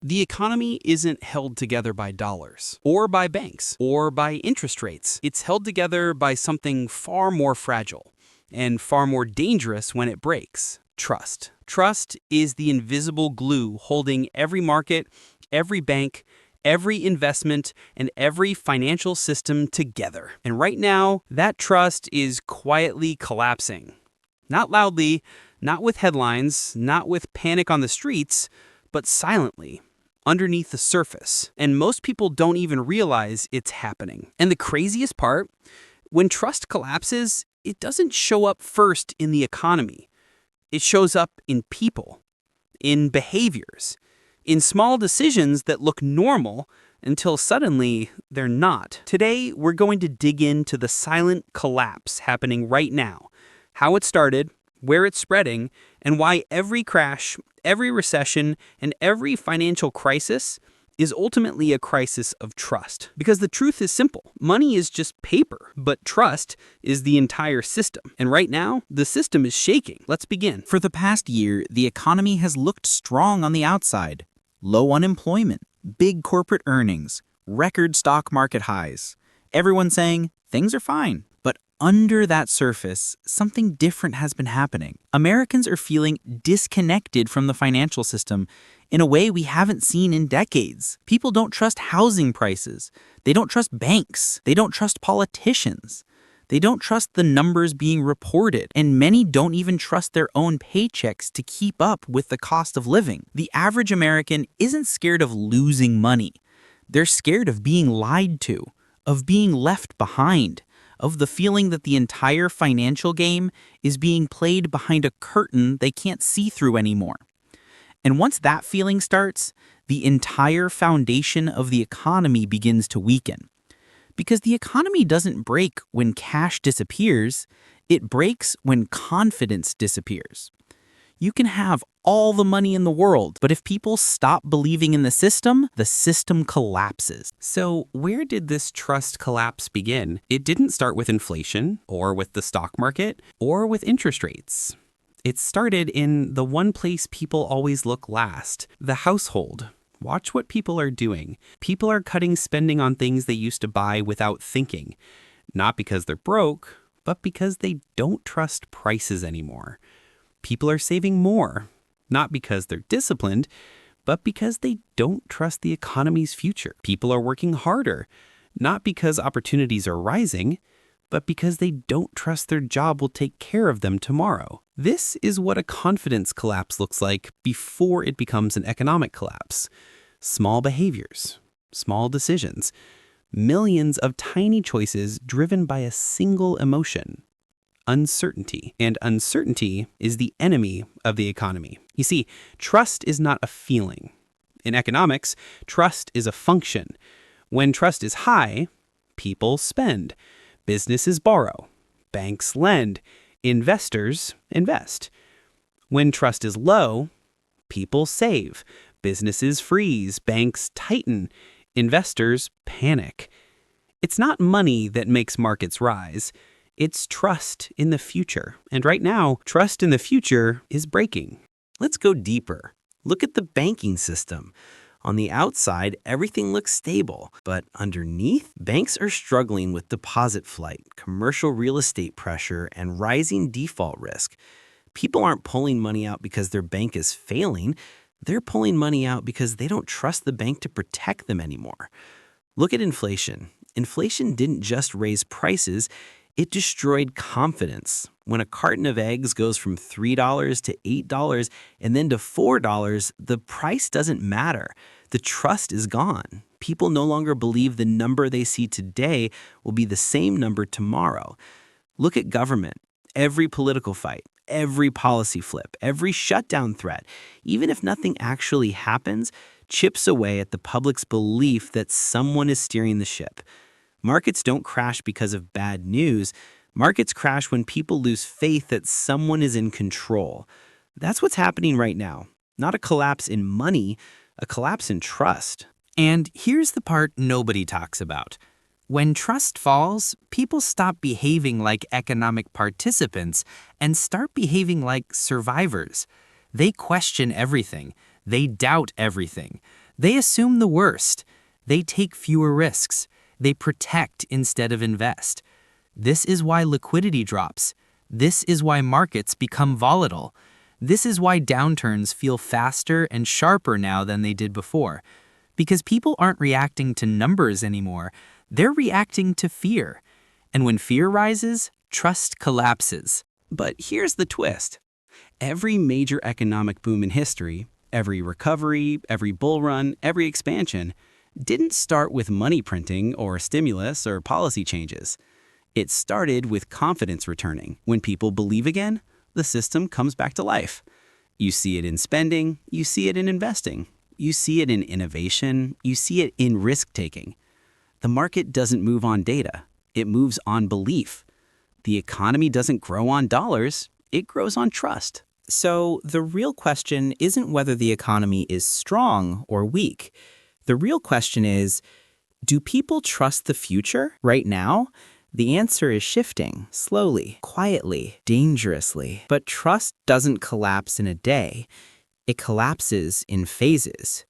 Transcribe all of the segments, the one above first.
The economy isn't held together by dollars, or by banks, or by interest rates. It's held together by something far more fragile and far more dangerous when it breaks: trust. Trust is the invisible glue holding every market, every bank, every investment, and every financial system together. And right now, that trust is quietly collapsing. Not loudly, not with headlines, not with panic on the streets, but silently, underneath the surface. And most people don't even realize it's happening. And the craziest part, when trust collapses, it doesn't show up first in the economy. It shows up in people, in behaviors, in small decisions that look normal until suddenly they're not. Today, we're going to dig into the silent collapse happening right now, how it started, where it's spreading, and why every crash, every recession, and every financial crisis is ultimately a crisis of trust. Because the truth is simple. Money is just paper, but trust is the entire system. And right now, the system is shaking. Let's begin. For the past year, the economy has looked strong on the outside. Low unemployment, big corporate earnings, record stock market highs. Everyone saying things are fine. But under that surface, something different has been happening. Americans are feeling disconnected from the financial system in a way we haven't seen in decades. People don't trust housing prices. They don't trust banks. They don't trust politicians. They don't trust the numbers being reported, and many don't even trust their own paychecks to keep up with the cost of living. The average American isn't scared of losing money. They're scared of being lied to, of being left behind, of the feeling that the entire financial game is being played behind a curtain they can't see through anymore. And once that feeling starts, the entire foundation of the economy begins to weaken. Because the economy doesn't break when cash disappears, it breaks when confidence disappears. You can have all the money in the world, but if people stop believing in the system collapses. So where did this trust collapse begin? It didn't start with inflation, or with the stock market, or with interest rates. It started in the one place people always look last: the household. Watch what people are doing. People are cutting spending on things they used to buy without thinking. Not because they're broke, but because they don't trust prices anymore. People are saving more, not because they're disciplined, but because they don't trust the economy's future. People are working harder, not because opportunities are rising, but because they don't trust their job will take care of them tomorrow. This is what a confidence collapse looks like before it becomes an economic collapse. Small behaviors, small decisions, millions of tiny choices driven by a single emotion: uncertainty. And uncertainty is the enemy of the economy. You see, trust is not a feeling. In economics, trust is a function. When trust is high, people spend, businesses borrow, banks lend, investors invest. When trust is low, people save, businesses freeze, banks tighten, investors panic. It's not money that makes markets rise. It's trust in the future. And right now, trust in the future is breaking. Let's go deeper. Look at the banking system. On the outside, everything looks stable, but underneath, banks are struggling with deposit flight, commercial real estate pressure, and rising default risk. People aren't pulling money out because their bank is failing. They're pulling money out because they don't trust the bank to protect them anymore. Look at inflation. Inflation didn't just raise prices, it destroyed confidence. When a carton of eggs goes from $3 to $8 and then to $4, the price doesn't matter. The trust is gone. People no longer believe the number they see today will be the same number tomorrow. Look at government. Every political fight, every policy flip, every shutdown threat, even if nothing actually happens, chips away at the public's belief that someone is steering the ship. Markets don't crash because of bad news. Markets crash when people lose faith that someone is in control. That's what's happening right now. Not a collapse in money, a collapse in trust. And here's the part nobody talks about. When trust falls, people stop behaving like economic participants and start behaving like survivors. They question everything. They doubt everything. They assume the worst. They take fewer risks. They protect instead of invest. This is why liquidity drops. This is why markets become volatile. This is why downturns feel faster and sharper now than they did before. Because people aren't reacting to numbers anymore. They're reacting to fear. And when fear rises, trust collapses. But here's the twist. Every major economic boom in history, every recovery, every bull run, every expansion, didn't start with money printing or stimulus or policy changes. It started with confidence returning. When people believe again, the system comes back to life. You see it in spending, you see it in investing, you see it in innovation, you see it in risk-taking. The market doesn't move on data, it moves on belief. The economy doesn't grow on dollars, it grows on trust. So the real question isn't whether the economy is strong or weak. The real question is, do people trust the future right now? The answer is shifting, slowly, quietly, dangerously. But trust doesn't collapse in a day. It collapses in phases.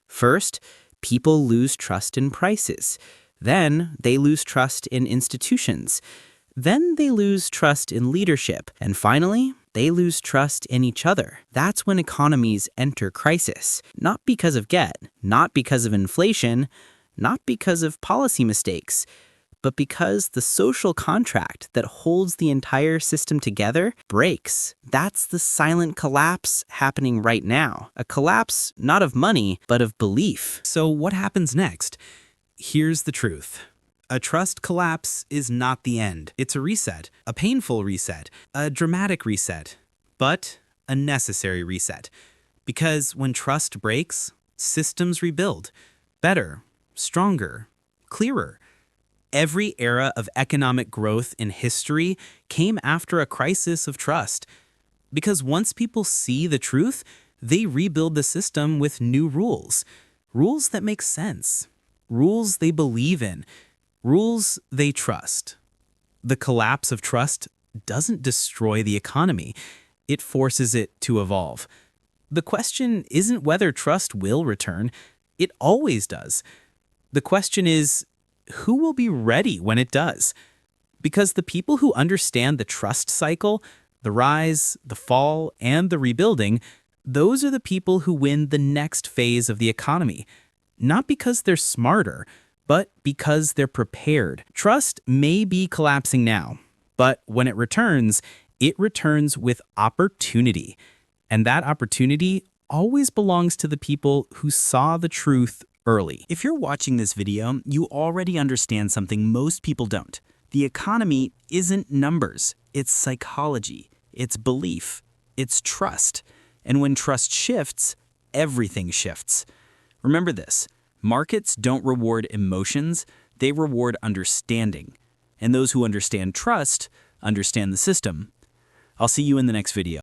First, people lose trust in prices. Then they lose trust in institutions. Then they lose trust in leadership. And finally, they lose trust in each other. That's when economies enter crisis. Not because of debt, not because of inflation, not because of policy mistakes, but because the social contract that holds the entire system together breaks. That's the silent collapse happening right now. A collapse not of money, but of belief. So what happens next? Here's the truth. A trust collapse is not the end. It's a reset, a painful reset, a dramatic reset, but a necessary reset. Because when trust breaks, systems rebuild. Better, stronger, clearer. Every era of economic growth in history came after a crisis of trust. Because once people see the truth, they rebuild the system with new rules. Rules that make sense. Rules they believe in. Rules they trust. The collapse of trust doesn't destroy the economy. It forces it to evolve. The question isn't whether trust will return. It always does. The question is, who will be ready when it does? Because the people who understand the trust cycle, the rise, the fall, and the rebuilding, those are the people who win the next phase of the economy. Not because they're smarter, but because they're prepared. Trust may be collapsing now, but when it returns with opportunity. And that opportunity always belongs to the people who saw the truth early. If you're watching this video, you already understand something most people don't. The economy isn't numbers, it's psychology, it's belief, it's trust. And when trust shifts, everything shifts. Remember this, markets don't reward emotions, they reward understanding. And those who understand trust understand the system. I'll see you in the next video.